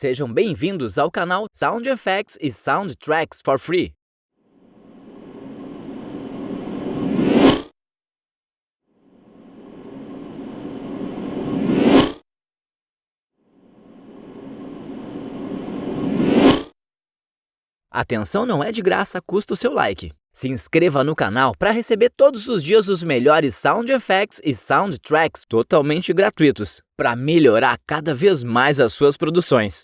Sejam bem-vindos ao canal Sound Effects e Soundtracks for Free. Atenção, não é de graça, custa o seu like. Se inscreva no canal para receber todos os dias os melhores sound effects e soundtracks totalmente gratuitos, para melhorar cada vez mais as suas produções.